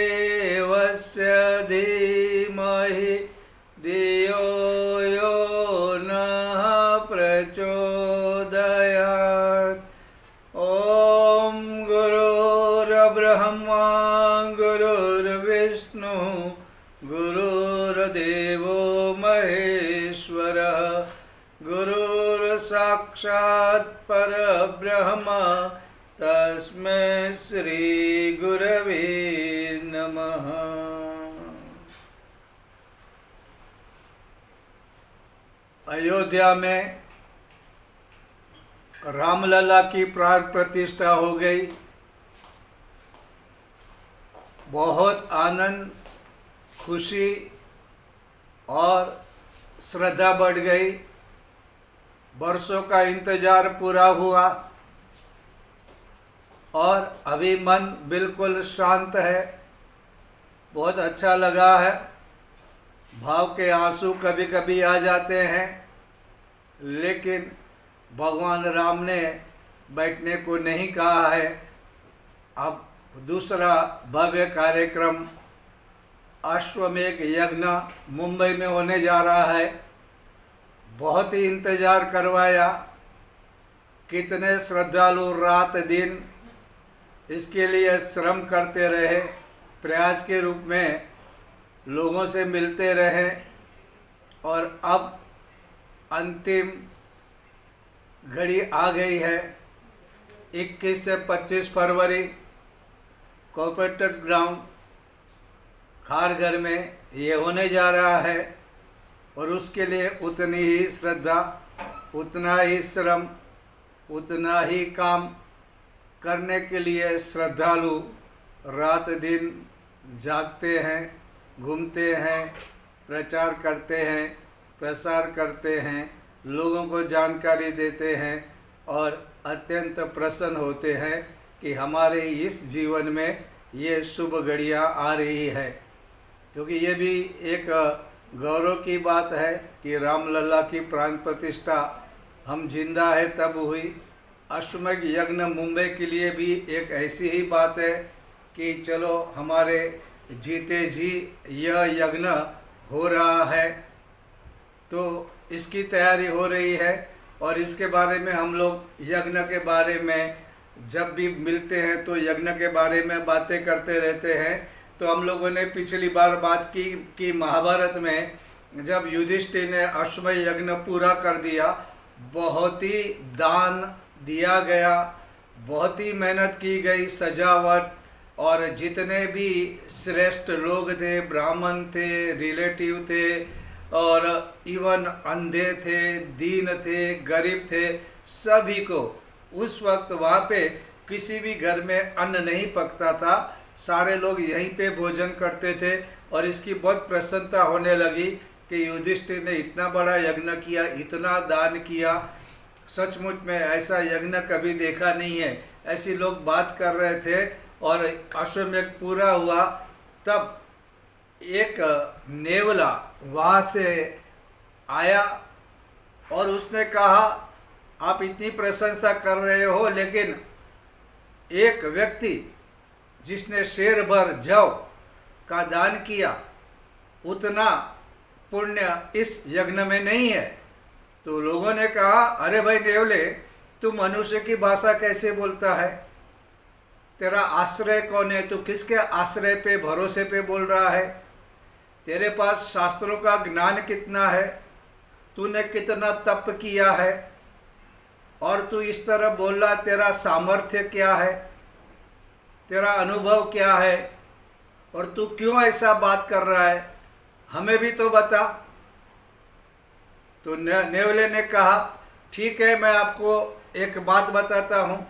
देवस्य धीमहि धियो यो नः प्रचोदयात्। ॐ गुरुर्ब्रह्मा गुरुर्विष्णुः गुरुर्देवो महेश्वरः गुरुर्साक्षात् परब्रह्म तस्मै श्री गुरवे नमः। अयोध्या में रामलला की प्राण प्रतिष्ठा हो गई। बहुत आनंद, खुशी और श्रद्धा बढ़ गई। वर्षों का इंतजार पूरा हुआ और अभी मन बिल्कुल शांत है। बहुत अच्छा लगा है। भाव के आंसू कभी कभी आ जाते हैं, लेकिन भगवान राम ने बैठने को नहीं कहा है। अब दूसरा भव्य कार्यक्रम अश्वमेध यज्ञ मुंबई में होने जा रहा है। बहुत ही इंतज़ार करवाया। कितने श्रद्धालु रात दिन इसके लिए श्रम करते रहे, प्रयास के रूप में लोगों से मिलते रहे और अब अंतिम घड़ी आ गई है। 21 से 25 फरवरी कॉर्पोरेट ग्राउंड खारघर में ये होने जा रहा है और उसके लिए उतनी ही श्रद्धा, उतना ही श्रम, उतना ही काम करने के लिए श्रद्धालु रात दिन जागते हैं, घूमते हैं, प्रचार करते हैं, प्रसार करते हैं, लोगों को जानकारी देते हैं और अत्यंत प्रसन्न होते हैं कि हमारे इस जीवन में ये शुभ घड़ियाँ आ रही है। क्योंकि ये भी एक गौरव की बात है कि रामलला की प्राण प्रतिष्ठा हम जिंदा है तब हुई। अश्वमेध यज्ञ मुंबई के लिए भी एक ऐसी ही बात है कि चलो हमारे जीते जी यह यज्ञ हो रहा है, तो इसकी तैयारी हो रही है। और इसके बारे में हम लोग यज्ञ के बारे में जब भी मिलते हैं तो यज्ञ के बारे में बातें करते रहते हैं। तो हम लोगों ने पिछली बार बात की कि महाभारत में जब युधिष्ठिर ने अश्वमेध यज्ञ पूरा कर दिया, बहुत ही दान दिया गया, बहुत ही मेहनत की गई, सजावट, और जितने भी श्रेष्ठ लोग थे, ब्राह्मण थे, रिलेटिव थे और इवन अंधे थे, दीन थे, गरीब थे, सभी को उस वक्त वहाँ पे किसी भी घर में अन्न नहीं पकता था। सारे लोग यहीं पे भोजन करते थे और इसकी बहुत प्रसन्नता होने लगी कि युधिष्ठिर ने इतना बड़ा यज्ञ किया, इतना दान किया। सचमुच में ऐसा यज्ञ कभी देखा नहीं है। ऐसी लोग बात कर रहे थे और अश्वमेध पूरा हुआ तब एक नेवला वहाँ से आया और उसने कहा, आप इतनी प्रशंसा कर रहे हो, लेकिन एक व्यक्ति जिसने शेर भर जौ का दान किया, उतना पुण्य इस यज्ञ में नहीं है। तो लोगों ने कहा, अरे भाई नेवले, तू मनुष्य की भाषा कैसे बोलता है? तेरा आश्रय कौन है? तू किसके आश्रय पे, भरोसे पे बोल रहा है? तेरे पास शास्त्रों का ज्ञान कितना है? तूने कितना तप किया है और तू इस तरह बोल रहा? तेरा सामर्थ्य क्या है? तेरा अनुभव क्या है? और तू क्यों ऐसा बात कर रहा है? हमें भी तो बता। तो नेवले ने कहा, ठीक है, मैं आपको एक बात बताता हूँ।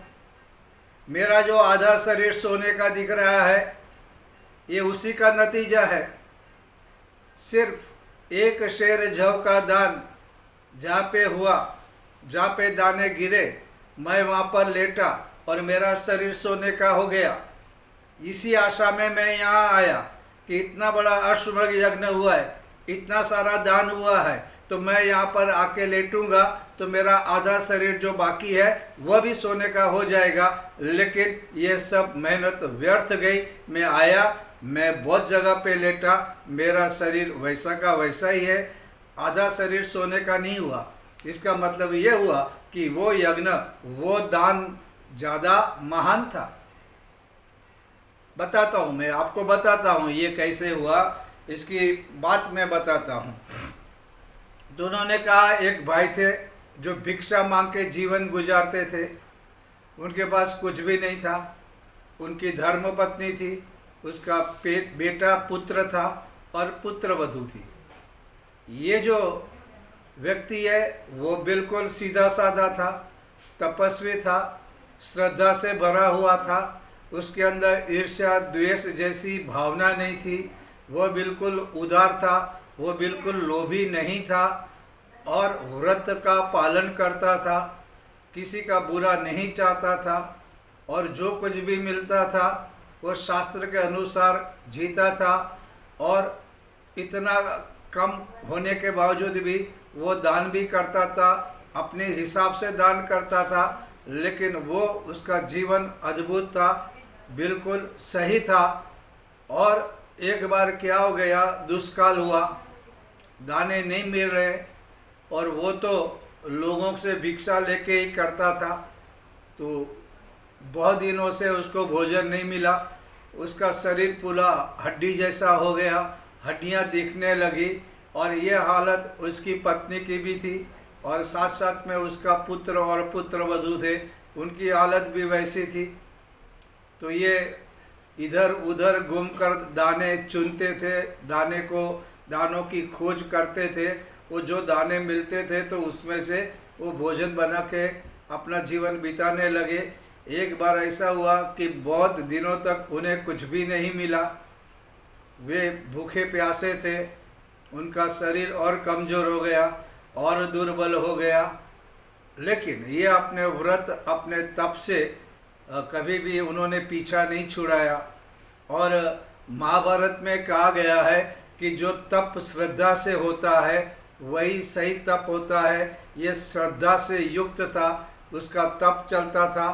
मेरा जो आधा शरीर सोने का दिख रहा है, ये उसी का नतीजा है। सिर्फ एक शेर जौ का दान जहाँ पे हुआ, जहाँ पे दाने गिरे, मैं वहाँ पर लेटा और मेरा शरीर सोने का हो गया। इसी आशा में मैं यहाँ आया कि इतना बड़ा अश्वमेध यज्ञ हुआ है, इतना सारा दान हुआ है, तो मैं यहाँ पर आके लेटूंगा तो मेरा आधा शरीर जो बाकी है वह भी सोने का हो जाएगा। लेकिन ये सब मेहनत व्यर्थ गई। मैं आया, मैं बहुत जगह पे लेटा, मेरा शरीर वैसा का वैसा ही है, आधा शरीर सोने का नहीं हुआ। इसका मतलब ये हुआ कि वो यज्ञ, वो दान ज़्यादा महान था। बताता हूँ, मैं आपको बताता हूँ ये कैसे हुआ, इसकी बात मैं बताता हूँ। तो उन्होंने कहा, एक भाई थे जो भिक्षा मांग के जीवन गुजारते थे, उनके पास कुछ भी नहीं था, उनकी धर्मपत्नी थी, उसका बेटा पुत्र था और पुत्रवधू थी। ये जो व्यक्ति है वो बिल्कुल सीधा साधा था, तपस्वी था, श्रद्धा से भरा हुआ था, उसके अंदर ईर्ष्या द्वेष जैसी भावना नहीं थी, वह बिल्कुल उदार था, वो बिल्कुल लोभी नहीं था और व्रत का पालन करता था, किसी का बुरा नहीं चाहता था और जो कुछ भी मिलता था वो शास्त्र के अनुसार जीता था। और इतना कम होने के बावजूद भी वो दान भी करता था, अपने हिसाब से दान करता था, लेकिन वो उसका जीवन अद्भुत था, बिल्कुल सही था। और एक बार क्या हो गया, दुष्काल हुआ, दाने नहीं मिल रहे और वो तो लोगों से भिक्षा लेके ही करता था, तो बहुत दिनों से उसको भोजन नहीं मिला, उसका शरीर पूरा हड्डी जैसा हो गया, हड्डियां दिखने लगी। और ये हालत उसकी पत्नी की भी थी और साथ साथ में उसका पुत्र और पुत्रवधू थे, उनकी हालत भी वैसी थी। तो ये इधर उधर घूमकर दाने चुनते थे, दानों की खोज करते थे। वो जो दाने मिलते थे तो उसमें से वो भोजन बना के अपना जीवन बिताने लगे। एक बार ऐसा हुआ कि बहुत दिनों तक उन्हें कुछ भी नहीं मिला, वे भूखे प्यासे थे, उनका शरीर और कमज़ोर हो गया और दुर्बल हो गया। लेकिन ये अपने व्रत, अपने तप से कभी भी उन्होंने पीछा नहीं छुड़ाया। और महाभारत में कहा गया है कि जो तप श्रद्धा से होता है वही सही तप होता है। ये श्रद्धा से युक्त था, उसका तप चलता था।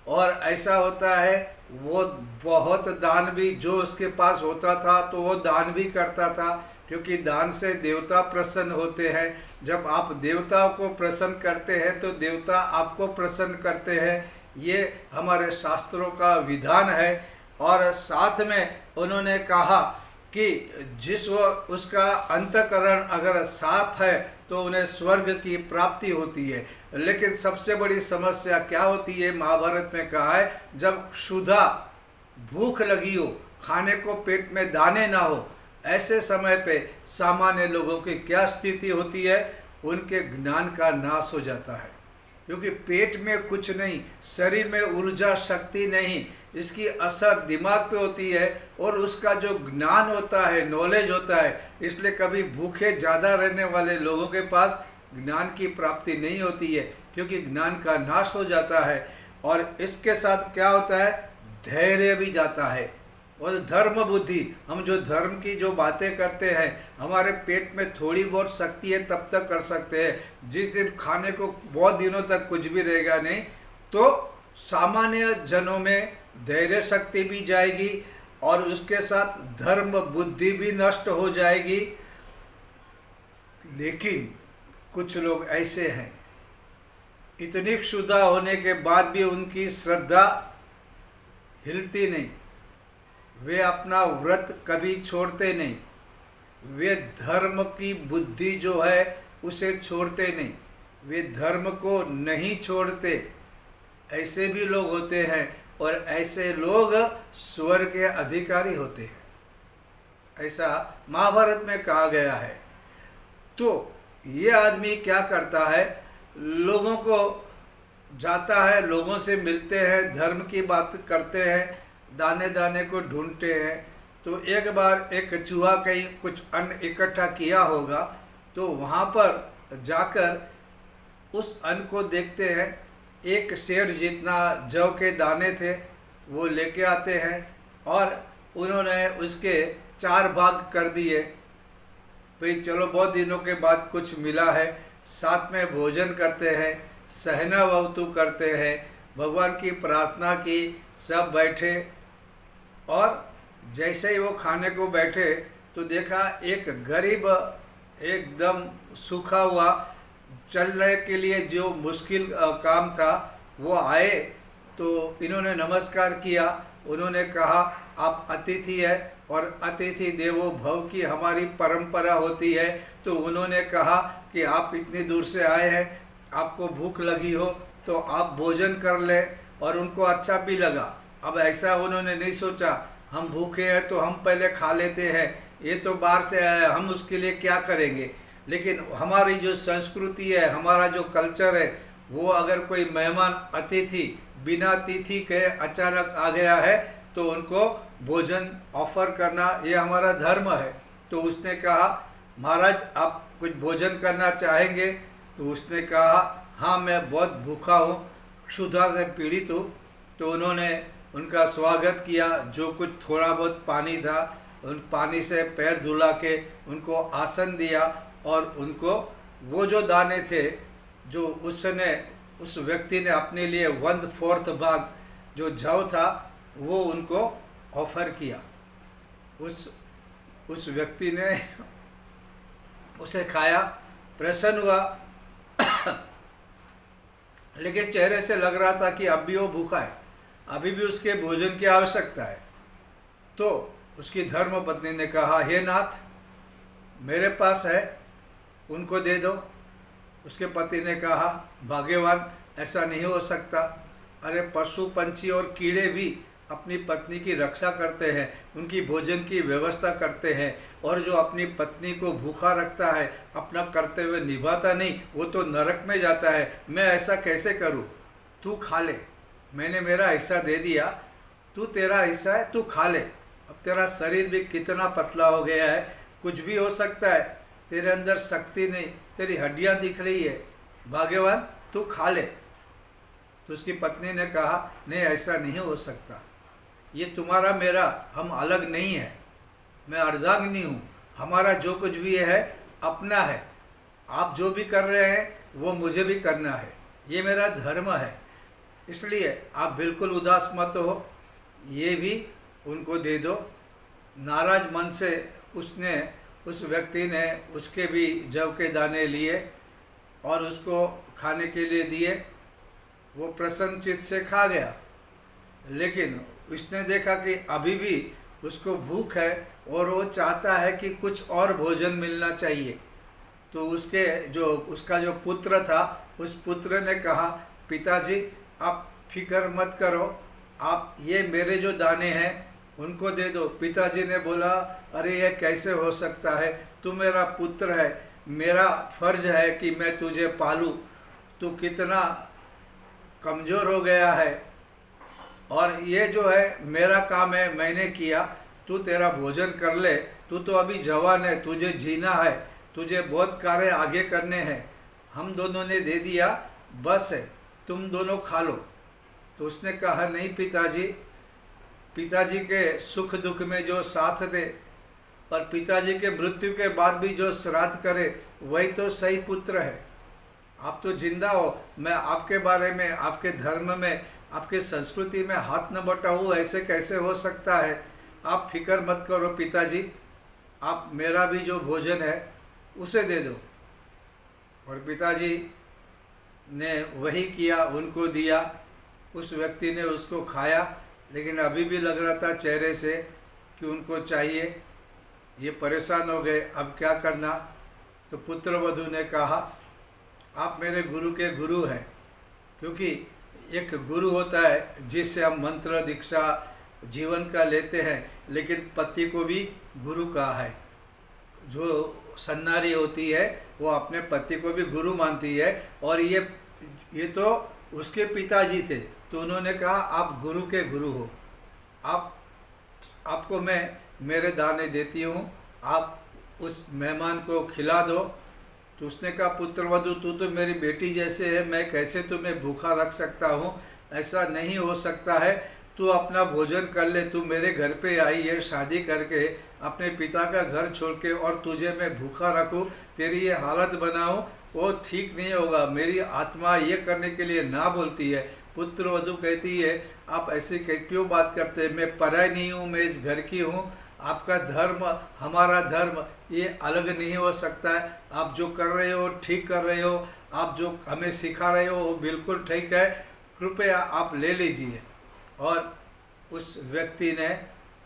और ऐसा होता है, वो बहुत दान भी जो उसके पास होता था तो वो दान भी करता था, क्योंकि दान से देवता प्रसन्न होते हैं। जब आप देवताओं को प्रसन्न करते हैं तो देवता आपको प्रसन्न करते हैं। ये हमारे शास्त्रों का विधान है। और साथ में उन्होंने कहा कि उसका अंतःकरण अगर साफ है तो उन्हें स्वर्ग की प्राप्ति होती है। लेकिन सबसे बड़ी समस्या क्या होती है, महाभारत में कहा है, जब क्षुधा, भूख लगी हो, खाने को पेट में दाने ना हो, ऐसे समय पे सामान्य लोगों की क्या स्थिति होती है, उनके ज्ञान का नाश हो जाता है। क्योंकि पेट में कुछ नहीं, शरीर में ऊर्जा शक्ति नहीं, इसकी असर दिमाग पे होती है और उसका जो ज्ञान होता है, नॉलेज होता है। इसलिए कभी भूखे ज़्यादा रहने वाले लोगों के पास ज्ञान की प्राप्ति नहीं होती है, क्योंकि ज्ञान का नाश हो जाता है। और इसके साथ क्या होता है, धैर्य भी जाता है। और धर्म बुद्धि, हम जो धर्म की जो बातें करते हैं, हमारे पेट में थोड़ी बहुत शक्ति है तब तक कर सकते हैं। जिस दिन खाने को बहुत दिनों तक कुछ भी रहेगा नहीं, तो सामान्य जनों में धैर्य शक्ति भी जाएगी और उसके साथ धर्म बुद्धि भी नष्ट हो जाएगी। लेकिन कुछ लोग ऐसे हैं, इतनी क्षुधा होने के बाद भी उनकी श्रद्धा हिलती नहीं, वे अपना व्रत कभी छोड़ते नहीं, वे धर्म की बुद्धि जो है उसे छोड़ते नहीं, वे धर्म को नहीं छोड़ते। ऐसे भी लोग होते हैं और ऐसे लोग स्वर्ग के अधिकारी होते हैं, ऐसा महाभारत में कहा गया है। तो ये आदमी क्या करता है, लोगों को जाता है, लोगों से मिलते हैं, धर्म की बात करते हैं, दाने दाने को ढूंढते हैं। तो एक बार एक चूहा कहीं कुछ अन्न इकट्ठा किया होगा, तो वहाँ पर जाकर उस अन्न को देखते हैं, एक शेर जितना जौ के दाने थे वो लेके आते हैं और उन्होंने उसके 4 भाग कर दिए। भाई चलो बहुत दिनों के बाद कुछ मिला है, साथ में भोजन करते हैं, सहनावतु करते हैं, भगवान की प्रार्थना की, सब बैठे। और जैसे ही वो खाने को बैठे तो देखा एक गरीब एकदम सूखा हुआ, चलने के लिए जो मुश्किल काम था वो आए। तो इन्होंने नमस्कार किया, उन्होंने कहा आप अतिथि है और अतिथि देवो भव की हमारी परंपरा होती है। तो उन्होंने कहा कि आप इतनी दूर से आए हैं, आपको भूख लगी हो तो आप भोजन कर लें, और उनको अच्छा भी लगा। अब ऐसा उन्होंने नहीं सोचा हम भूखे हैं तो हम पहले खा लेते हैं, ये तो बाहर से आया, हम उसके लिए क्या करेंगे। लेकिन हमारी जो संस्कृति है, हमारा जो कल्चर है, वो अगर कोई मेहमान अतिथि बिना तिथि के अचानक आ गया है तो उनको भोजन ऑफर करना ये हमारा धर्म है। तो उसने कहा महाराज आप कुछ भोजन करना चाहेंगे? तो उसने कहा हाँ मैं बहुत भूखा हूँ, क्षुधा से पीड़ित हूँ। तो उन्होंने उनका स्वागत किया, जो कुछ थोड़ा बहुत पानी था उन पानी से पैर धुला के उनको आसन दिया, और उनको वो जो दाने थे जो उस व्यक्ति ने अपने लिए 1/4 भाग जो जौ था वो उनको ऑफर किया। उस व्यक्ति ने उसे खाया, प्रसन्न हुआ, लेकिन चेहरे से लग रहा था कि अब भी वो भूखा है, अभी भी उसके भोजन की आवश्यकता है। तो उसकी धर्म पत्नी ने कहा हे नाथ मेरे पास है, उनको दे दो। उसके पति ने कहा भाग्यवान ऐसा नहीं हो सकता, अरे पशु पंछी और कीड़े भी अपनी पत्नी की रक्षा करते हैं, उनकी भोजन की व्यवस्था करते हैं, और जो अपनी पत्नी को भूखा रखता है, अपना कर्तव्य निभाता नहीं, वो तो नरक में जाता है। मैं ऐसा कैसे करूं? तू खा ले, मैंने मेरा हिस्सा दे दिया, तू तेरा हिस्सा है, तू खा ले। अब तेरा शरीर भी कितना पतला हो गया है, कुछ भी हो सकता है, तेरे अंदर शक्ति नहीं, तेरी हड्डियां दिख रही है, भाग्यवान तू खा ले। तो उसकी पत्नी ने कहा नहीं ऐसा नहीं हो सकता, ये तुम्हारा मेरा, हम अलग नहीं है, मैं अर्धांगिनी हूँ, हमारा जो कुछ भी है अपना है, आप जो भी कर रहे हैं वो मुझे भी करना है, ये मेरा धर्म है, इसलिए आप बिल्कुल उदास मत हो, ये भी उनको दे दो। नाराज मन से उस व्यक्ति ने उसके भी जव के दाने लिए और उसको खाने के लिए दिए। वो प्रसन्नचित्त से खा गया, लेकिन उसने देखा कि अभी भी उसको भूख है और वो चाहता है कि कुछ और भोजन मिलना चाहिए। तो उसका जो पुत्र था, उस पुत्र ने कहा पिताजी आप फिक्र मत करो, आप ये मेरे जो दाने हैं उनको दे दो। पिताजी ने बोला अरे ये कैसे हो सकता है, तू मेरा पुत्र है, मेरा फर्ज है कि मैं तुझे पालूं, तू कितना कमज़ोर हो गया है, और ये जो है मेरा काम है, मैंने किया, तू तेरा भोजन कर ले, तू तो अभी जवान है, तुझे जीना है, तुझे बहुत कार्य आगे करने हैं, हम दोनों ने दे दिया, बस है, तुम दोनों खा लो। तो उसने कहा नहीं पिताजी, पिताजी के सुख दुख में जो साथ दे और पिताजी के मृत्यु के बाद भी जो श्राद्ध करे वही तो सही पुत्र है। आप तो जिंदा हो, मैं आपके बारे में, आपके धर्म में, आपके संस्कृति में हाथ न बटाऊँ, ऐसे कैसे हो सकता है। आप फिक्र मत करो पिताजी, आप मेरा भी जो भोजन है उसे दे दो। और पिताजी ने वही किया, उनको दिया। उस व्यक्ति ने उसको खाया, लेकिन अभी भी लग रहा था चेहरे से कि उनको चाहिए। ये परेशान हो गए, अब क्या करना। तो पुत्र वधू ने कहा आप मेरे गुरु के गुरु हैं, क्योंकि एक गुरु होता है जिससे हम मंत्र दीक्षा जीवन का लेते हैं, लेकिन पति को भी गुरु कहा है। जो सन्नारी होती है वो अपने पति को भी गुरु मानती है, और ये तो उसके पिताजी थे, तो उन्होंने कहा आप गुरु के गुरु हो, आपको मैं मेरे दाने देती हूँ, आप उस मेहमान को खिला दो। तो उसने कहा पुत्रवधू तू तो मेरी बेटी जैसे है, मैं कैसे तुम्हें भूखा रख सकता हूँ, ऐसा नहीं हो सकता है, तू अपना भोजन कर ले, तू मेरे घर पे आई है शादी करके, अपने पिता का घर छोड़ के, और तुझे मैं भूखा रखूं, तेरी ये हालत बनाऊं, वो ठीक नहीं होगा। मेरी आत्मा ये करने के लिए ना बोलती है। पुत्र वधू कहती है आप ऐसे क्यों बात करते हैं, मैं पराई नहीं हूँ, मैं इस घर की हूँ। आपका धर्म हमारा धर्म ये अलग नहीं हो सकता है। आप जो कर रहे हो ठीक कर रहे हो, आप जो हमें सिखा रहे हो वो बिल्कुल ठीक है, कृपया आप ले लीजिए। और उस व्यक्ति ने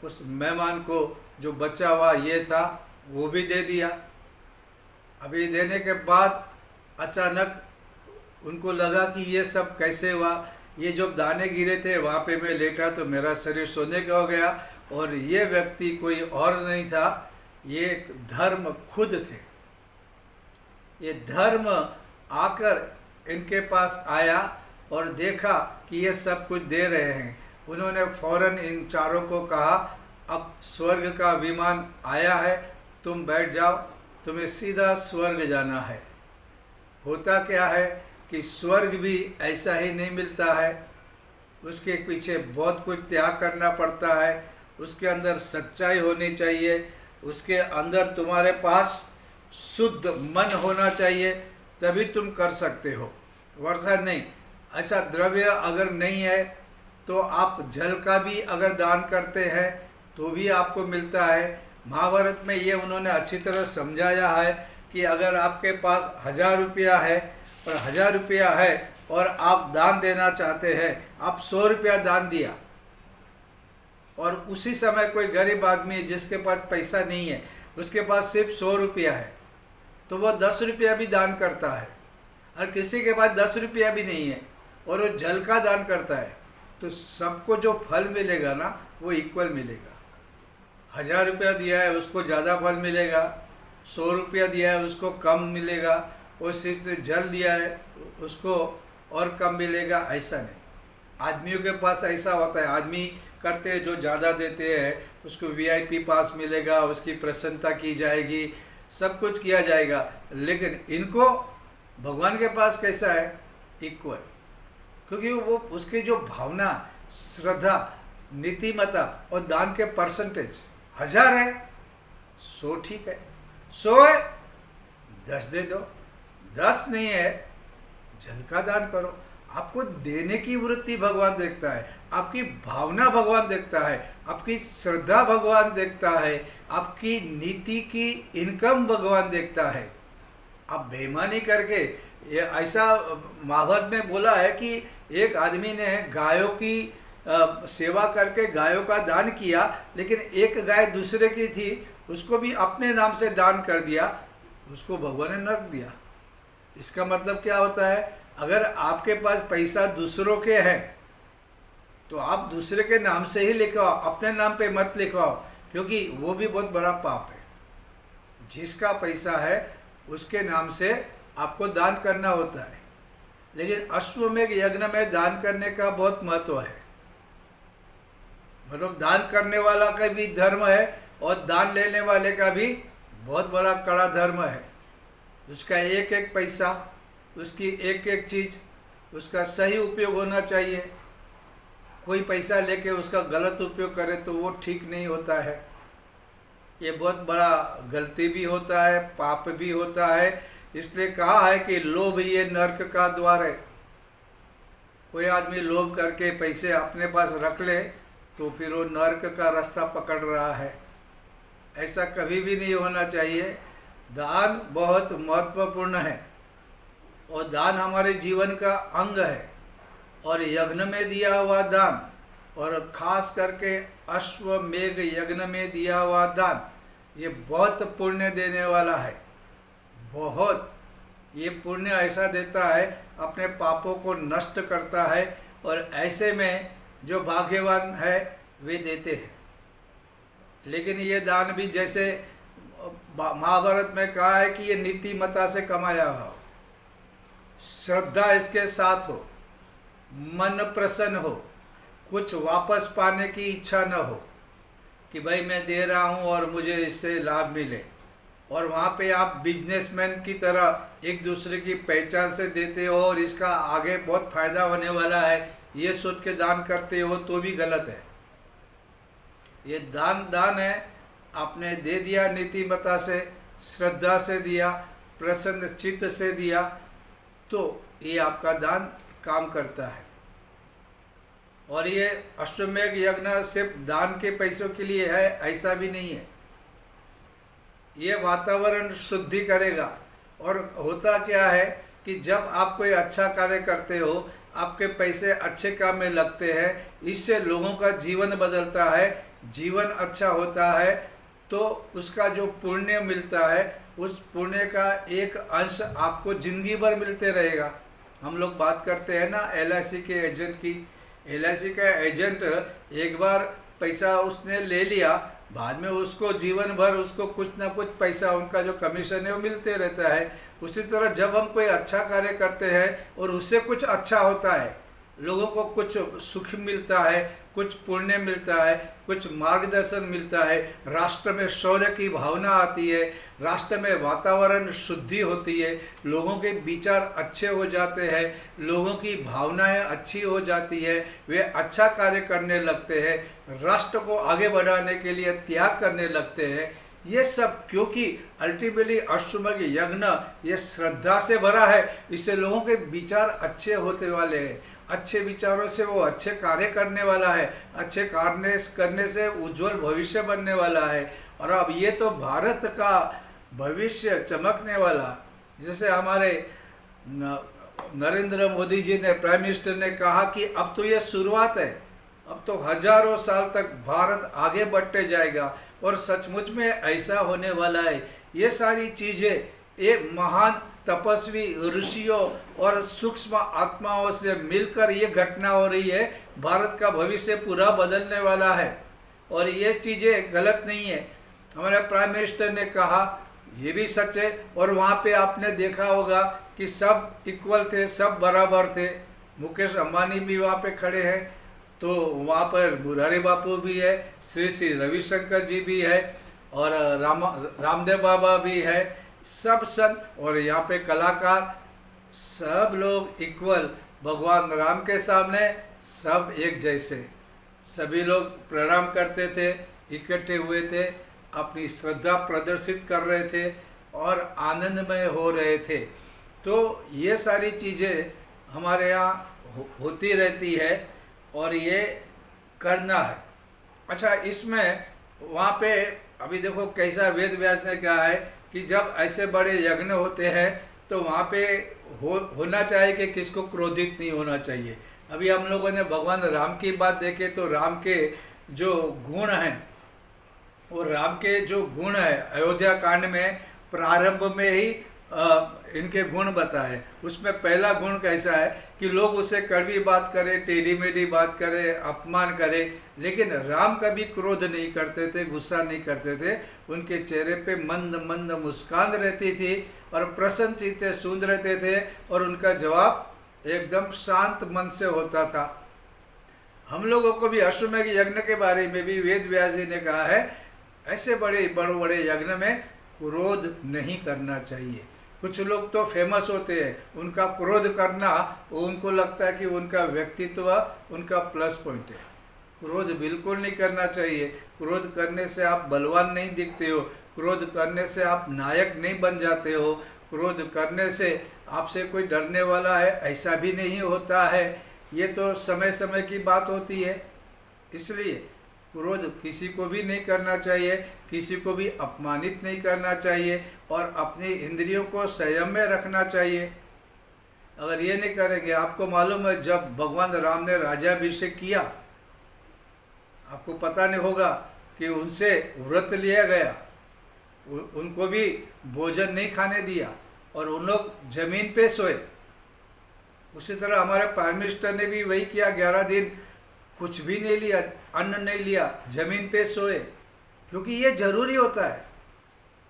उस मेहमान को जो बचा हुआ ये था वो भी दे दिया। अभी देने के बाद अचानक उनको लगा कि ये सब कैसे हुआ। ये जो दाने गिरे थे वहाँ पे मैं लेटा तो मेरा शरीर सोने का हो गया, और ये व्यक्ति कोई और नहीं था, ये धर्म खुद थे। ये धर्म आकर इनके पास आया और देखा कि ये सब कुछ दे रहे हैं। उन्होंने फौरन इन चारों को कहा अब स्वर्ग का विमान आया है, तुम बैठ जाओ, तुम्हें सीधा स्वर्ग जाना है। होता क्या है कि स्वर्ग भी ऐसा ही नहीं मिलता है, उसके पीछे बहुत कुछ त्याग करना पड़ता है, उसके अंदर सच्चाई होनी चाहिए, उसके अंदर तुम्हारे पास शुद्ध मन होना चाहिए, तभी तुम कर सकते हो, वरसा नहीं। ऐसा द्रव्य अगर नहीं है तो आप जल का भी अगर दान करते हैं तो भी आपको मिलता है। महाभारत में ये उन्होंने अच्छी तरह समझाया है कि अगर आपके पास 1000 रुपया है और 1000 रुपया है और आप दान देना चाहते हैं, आप 100 रुपया दान दिया, और उसी समय कोई गरीब आदमी है जिसके पास पैसा नहीं है, उसके पास सिर्फ 100 रुपया है, तो वह 10 रुपया भी दान करता है। और किसी के पास 10 रुपया भी नहीं है और वो जल का दान करता है, तो सबको जो फल मिलेगा ना वो इक्वल मिलेगा। 1000 रुपया दिया है उसको ज़्यादा फल मिलेगा, 100 रुपया दिया है उसको कम मिलेगा, और सिर्फ जल दिया है उसको और कम मिलेगा, ऐसा नहीं। आदमियों के पास ऐसा होता है, आदमी करते हैं जो ज़्यादा देते हैं उसको वीआईपी पास मिलेगा, उसकी प्रसन्नता की जाएगी, सब कुछ किया जाएगा। लेकिन इनको भगवान के पास कैसा है, इक्वल, क्योंकि वो उसकी जो भावना, श्रद्धा, नीतिमत्ता और दान के परसेंटेज 1000 है, 100 ठीक है, 100 है 10 दे दो, 10 नहीं है जल का दान करो। आपको देने की वृत्ति भगवान देखता है, आपकी भावना भगवान देखता है, आपकी श्रद्धा भगवान देखता है, आपकी नीति की इनकम भगवान देखता है। आप बेईमानी करके, ये ऐसा महाभारत में बोला है कि एक आदमी ने गायों की सेवा करके गायों का दान किया, लेकिन एक गाय दूसरे की थी, उसको भी अपने नाम से दान कर दिया, उसको भगवान ने नरक दिया। इसका मतलब क्या होता है, अगर आपके पास पैसा दूसरों के हैं तो आप दूसरे के नाम से ही लिखवाओ, अपने नाम पे मत लिखवाओ, क्योंकि वो भी बहुत बड़ा पाप है। जिसका पैसा है उसके नाम से आपको दान करना होता है। लेकिन अश्वमेध यज्ञ में दान करने का बहुत महत्व है, मतलब दान करने वाला का भी धर्म है और दान लेने वाले का भी बहुत बड़ा कड़ा धर्म है। उसका एक एक पैसा, उसकी एक एक चीज़, उसका सही उपयोग होना चाहिए। कोई पैसा लेके उसका गलत उपयोग करे तो वो ठीक नहीं होता है। ये बहुत बड़ा गलती भी होता है, पाप भी होता है। इसलिए कहा है कि लोभ ये नरक का द्वार है। कोई आदमी लोभ करके पैसे अपने पास रख ले तो फिर वो नरक का रास्ता पकड़ रहा है। ऐसा कभी भी नहीं होना चाहिए। दान बहुत महत्वपूर्ण है और दान हमारे जीवन का अंग है। और यज्ञ में दिया हुआ दान, और खास करके अश्वमेध यज्ञ में दिया हुआ दान, ये बहुत पुण्य देने वाला है। बहुत ये पुण्य ऐसा देता है, अपने पापों को नष्ट करता है, और ऐसे में जो भाग्यवान है वे देते हैं। लेकिन ये दान भी जैसे महाभारत में कहा है कि ये नीतिमत्ता से कमाया हुआ हो, श्रद्धा इसके साथ हो, मन प्रसन्न हो, कुछ वापस पाने की इच्छा न हो कि भाई मैं दे रहा हूँ और मुझे इससे लाभ मिले। और वहाँ पे आप बिजनेसमैन की तरह एक दूसरे की पहचान से देते हो और इसका आगे बहुत फ़ायदा होने वाला है, ये सोच के दान करते हो तो भी गलत है। ये दान है, आपने दे दिया नीतिमत्ता से, श्रद्धा से दिया, प्रसन्न चित्त से दिया, तो ये आपका दान काम करता है। और ये अश्वमेध यज्ञ सिर्फ दान के पैसों के लिए है ऐसा भी नहीं है। ये वातावरण शुद्धि करेगा। और होता क्या है कि जब आप कोई अच्छा कार्य करते हो, आपके पैसे अच्छे काम में लगते हैं, इससे लोगों का जीवन बदलता है, जीवन अच्छा होता है, तो उसका जो पुण्य मिलता है, उस पुण्य का एक अंश आपको जिंदगी भर मिलते रहेगा। हम लोग बात करते हैं ना LIC के एजेंट की। LIC का एजेंट एक बार पैसा उसने ले लिया, बाद में उसको जीवन भर उसको कुछ ना कुछ पैसा, उनका जो कमीशन है वो मिलते रहता है। उसी तरह जब हम कोई अच्छा कार्य करते हैं और उससे कुछ अच्छा होता है, लोगों को कुछ सुख मिलता है, कुछ पुण्य मिलता है, कुछ मार्गदर्शन मिलता है, राष्ट्र में शौर्य की भावना आती है, राष्ट्र में वातावरण शुद्धि होती है, लोगों के विचार अच्छे हो जाते हैं, लोगों की भावनाएं अच्छी हो जाती है, वे अच्छा कार्य करने लगते हैं, राष्ट्र को आगे बढ़ाने के लिए त्याग करने लगते हैं। ये सब क्योंकि अल्टीमेटली अश्वमेध यज्ञ ये श्रद्धा से भरा है, इससे लोगों के विचार अच्छे होते वाले हैं। अच्छे विचारों से वो अच्छे कार्य करने वाला है, अच्छे कार्य करने से उज्जवल भविष्य बनने वाला है। और अब ये तो भारत का भविष्य चमकने वाला, जैसे हमारे नरेंद्र मोदी जी ने, प्राइम मिनिस्टर ने कहा कि अब तो ये शुरुआत है, अब तो हजारों साल तक भारत आगे बढ़ते जाएगा। और सचमुच में ऐसा होने वाला है। ये सारी चीज़ें ये महान तपस्वी ऋषियों और सूक्ष्म आत्माओं से मिलकर ये घटना हो रही है। भारत का भविष्य पूरा बदलने वाला है और ये चीज़ें गलत नहीं है। हमारे प्राइम मिनिस्टर ने कहा, ये भी सच है। और वहाँ पे आपने देखा होगा कि सब इक्वल थे, सब बराबर थे। मुकेश अंबानी भी वहाँ पे खड़े हैं, तो वहाँ पर मुरारी बापू भी है, श्री श्री रविशंकर जी भी है, और रामदेव बाबा भी है, सब संत और यहाँ पे कलाकार, सब लोग इक्वल, भगवान राम के सामने सब एक जैसे। सभी लोग प्रणाम करते थे, इकट्ठे हुए थे, अपनी श्रद्धा प्रदर्शित कर रहे थे और आनंदमय हो रहे थे। तो ये सारी चीज़ें हमारे यहाँ होती रहती है और ये करना है। अच्छा, इसमें वहाँ पे अभी देखो कैसा वेद व्यास ने कहा है कि जब ऐसे बड़े यज्ञ होते हैं तो वहाँ पे होना चाहिए कि किसको क्रोधित नहीं होना चाहिए। अभी हम लोगों ने भगवान राम की बात देखे तो राम के जो गुण हैं, और राम के जो गुण है अयोध्या कांड में प्रारंभ में ही इनके गुण बताए। उसमें पहला गुण कैसा है कि लोग उसे कड़वी बात करें, टेढ़ी मेढ़ी बात करें, अपमान करें, लेकिन राम कभी क्रोध नहीं करते थे, गुस्सा नहीं करते थे। उनके चेहरे पे मंद मंद मुस्कान रहती थी और प्रसन्न चित्त से सुन रहते थे और उनका जवाब एकदम शांत मन से होता था। हम लोगों को भी अश्वमेध यज्ञ के बारे में भी वेद व्यास जी ने कहा है, ऐसे बड़े यज्ञ में क्रोध नहीं करना चाहिए। कुछ लोग तो फेमस होते हैं, उनका क्रोध करना उनको लगता है कि उनका व्यक्तित्व उनका प्लस पॉइंट है। क्रोध बिल्कुल नहीं करना चाहिए। क्रोध करने से आप बलवान नहीं दिखते हो, क्रोध करने से आप नायक नहीं बन जाते हो, क्रोध करने से आपसे कोई डरने वाला है ऐसा भी नहीं होता है। ये तो समय समय की बात होती है। इसलिए क्रोध किसी को भी नहीं करना चाहिए, किसी को भी अपमानित नहीं करना चाहिए और अपनी इंद्रियों को संयम में रखना चाहिए। अगर ये नहीं करेंगे, आपको मालूम है जब भगवान राम ने राज्याभिषेक किया, आपको पता नहीं होगा कि उनसे व्रत लिया गया, उनको भी भोजन नहीं खाने दिया और उन लोग जमीन पे सोए। उसी तरह हमारे प्राइम मिनिस्टर ने भी वही किया, 11 दिन कुछ भी नहीं लिया, अन्न नहीं लिया, जमीन पे सोए, क्योंकि ये जरूरी होता है।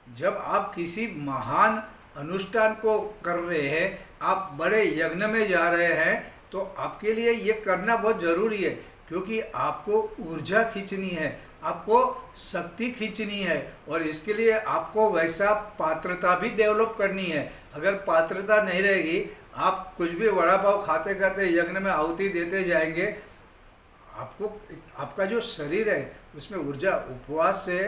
जब आप किसी महान अनुष्ठान को कर रहे हैं, आप बड़े यज्ञ में जा रहे हैं, तो आपके लिए ये करना बहुत ज़रूरी है, क्योंकि आपको ऊर्जा खींचनी है, आपको शक्ति खींचनी है और इसके लिए आपको वैसा पात्रता भी डेवलप करनी है। अगर पात्रता नहीं रहेगी, आप कुछ भी वड़ा पाव खाते खाते यज्ञ में आहुति देते जाएंगे, आपको आपका जो शरीर है उसमें ऊर्जा, उपवास से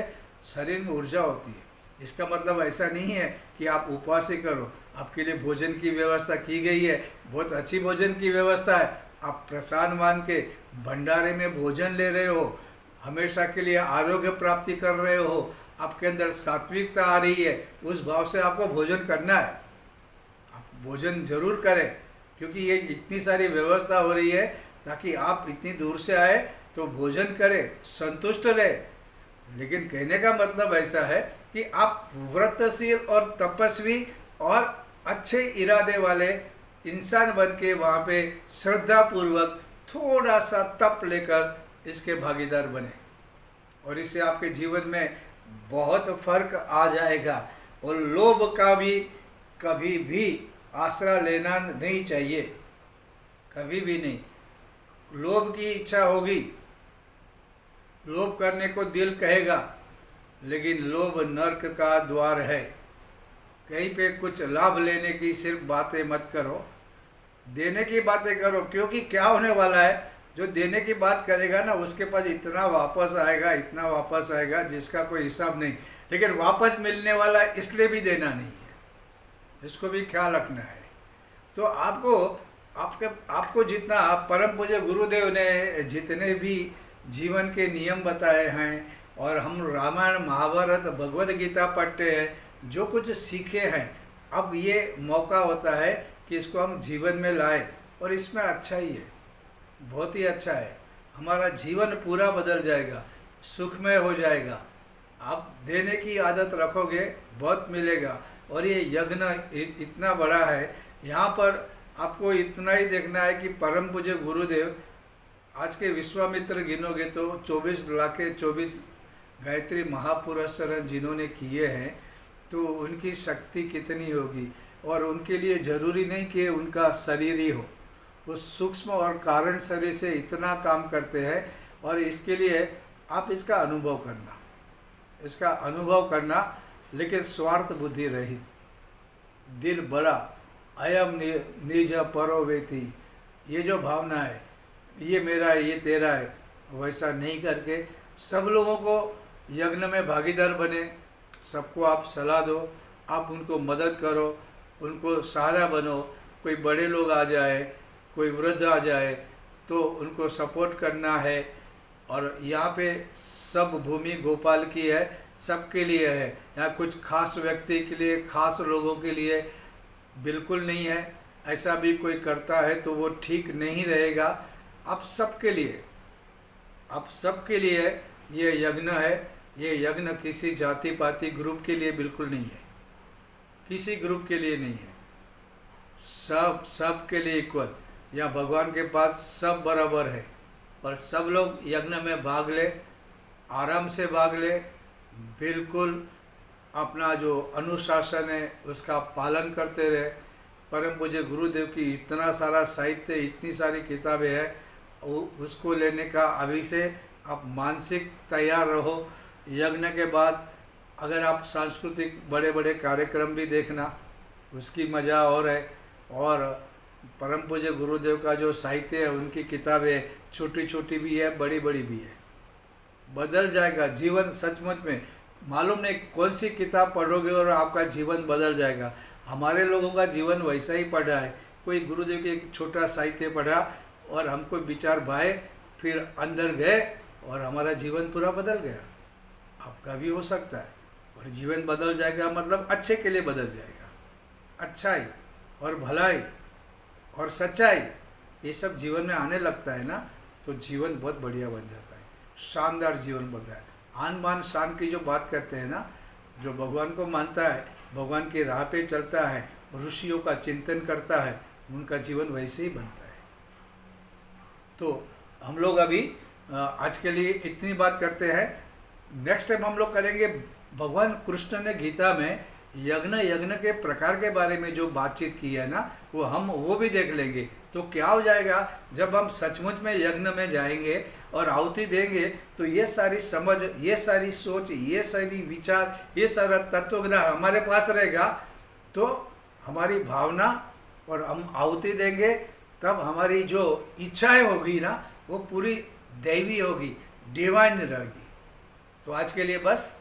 शरीर में ऊर्जा होती है। इसका मतलब ऐसा नहीं है कि आप उपवास ही करो, आपके लिए भोजन की व्यवस्था की गई है, बहुत अच्छी भोजन की व्यवस्था है। आप प्रसाद मान के भंडारे में भोजन ले रहे हो, हमेशा के लिए आरोग्य प्राप्ति कर रहे हो, आपके अंदर सात्विकता आ रही है, उस भाव से आपको भोजन करना है। आप भोजन जरूर करें, क्योंकि ये इतनी सारी व्यवस्था हो रही है ताकि आप इतनी दूर से आए तो भोजन करें, संतुष्ट रहे। लेकिन कहने का मतलब ऐसा है कि आप व्रतशील और तपस्वी और अच्छे इरादे वाले इंसान बन के वहाँ पे श्रद्धा पूर्वक थोड़ा सा तप लेकर इसके भागीदार बने, और इससे आपके जीवन में बहुत फर्क आ जाएगा। और लोभ का भी कभी भी आसरा लेना नहीं चाहिए, कभी भी नहीं। लोभ की इच्छा होगी, लोभ करने को दिल कहेगा, लेकिन लोभ नर्क का द्वार है। कहीं पे कुछ लाभ लेने की सिर्फ बातें मत करो, देने की बातें करो, क्योंकि क्या होने वाला है, जो देने की बात करेगा ना उसके पास इतना वापस आएगा, इतना वापस आएगा जिसका कोई हिसाब नहीं। लेकिन वापस मिलने वाला इसलिए भी देना नहीं है, इसको भी ख्याल रखना है। तो आपको जितना परम पूज्य गुरुदेव ने जितने भी जीवन के नियम बताए हैं, और हम रामायण महाभारत भगवद गीता पढ़ते हैं, जो कुछ सीखे हैं, अब ये मौका होता है कि इसको हम जीवन में लाए, और इसमें अच्छा ही है, बहुत ही अच्छा है। हमारा जीवन पूरा बदल जाएगा, सुखमय हो जाएगा। आप देने की आदत रखोगे, बहुत मिलेगा। और ये यज्ञ इतना बड़ा है, यहाँ पर आपको इतना ही देखना है कि परम पूज्य गुरुदेव आज के विश्वामित्र गिनोगे तो 24 लाख 24 गायत्री महापुरस्सरण जिन्होंने किए हैं, तो उनकी शक्ति कितनी होगी। और उनके लिए ज़रूरी नहीं कि उनका शरीर ही हो, वो सूक्ष्म और कारण शरीर से इतना काम करते हैं। और इसके लिए आप इसका अनुभव करना, लेकिन स्वार्थ बुद्धि रहित, दिल बड़ा, अयम निज परो वेति, ये जो भावना है, ये मेरा है, ये तेरा है, वैसा नहीं करके सब लोगों को यज्ञ में भागीदार बने। सबको आप सलाह दो, आप उनको मदद करो, उनको सहारा बनो। कोई बड़े लोग आ जाए, कोई वृद्ध आ जाए, तो उनको सपोर्ट करना है। और यहाँ पे सब भूमि गोपाल की है, सबके लिए है। यहाँ कुछ खास व्यक्ति के लिए, खास लोगों के लिए बिल्कुल नहीं है। ऐसा भी कोई करता है तो वो ठीक नहीं रहेगा। आप सबके लिए ये यज्ञ है। ये यज्ञ किसी जाति पाति ग्रुप के लिए बिल्कुल नहीं है, किसी ग्रुप के लिए नहीं है, सब के लिए इक्वल। या भगवान के पास सब बराबर है, और सब लोग यज्ञ में भाग ले, आराम से भाग ले, बिल्कुल अपना जो अनुशासन है उसका पालन करते रहे। परम पूज्य गुरुदेव की इतना सारा साहित्य, इतनी सारी किताबें हैं, उसको लेने का अभी से आप मानसिक तैयार रहो। यज्ञ के बाद अगर आप सांस्कृतिक बड़े बड़े कार्यक्रम भी देखना, उसकी मज़ा और है। और परम पूज्य गुरुदेव का जो साहित्य है, उनकी किताबें छोटी छोटी भी है, बड़ी बड़ी भी है। बदल जाएगा जीवन, सचमुच में मालूम नहीं कौन सी किताब पढ़ोगे और आपका जीवन बदल जाएगा। हमारे लोगों का जीवन वैसा ही पढ़ा है। कोई गुरुदेव के एक छोटा साहित्य पढ़ा और हमको विचार भाए, फिर अंदर गए और हमारा जीवन पूरा बदल गया। आपका भी हो सकता है, और जीवन बदल जाएगा मतलब अच्छे के लिए बदल जाएगा। अच्छाई और भलाई और सच्चाई, ये सब जीवन में आने लगता है ना, तो जीवन बहुत बढ़िया बन जाता है, शानदार जीवन बनता है। आन बान शान की जो बात करते हैं ना, जो भगवान को मानता है, भगवान की राह पे चलता है, ऋषियों का चिंतन करता है, उनका जीवन वैसे ही बनता है। तो हम लोग अभी आज के लिए इतनी बात करते हैं। नेक्स्ट टाइम हम लोग करेंगे, भगवान कृष्ण ने गीता में यज्ञ के प्रकार के बारे में जो बातचीत की है ना, वो भी देख लेंगे। तो क्या हो जाएगा, जब हम सचमुच में यज्ञ में जाएंगे और आहुति देंगे, तो ये सारी समझ, ये सारी सोच, ये सारी विचार, ये सारा तत्वज्ञान हमारे पास रहेगा। तो हमारी भावना और हम आहुति देंगे, तब हमारी जो इच्छाएं होगी ना वो पूरी दैवी होगी, डिवाइन रहेगी। तो आज के लिए बस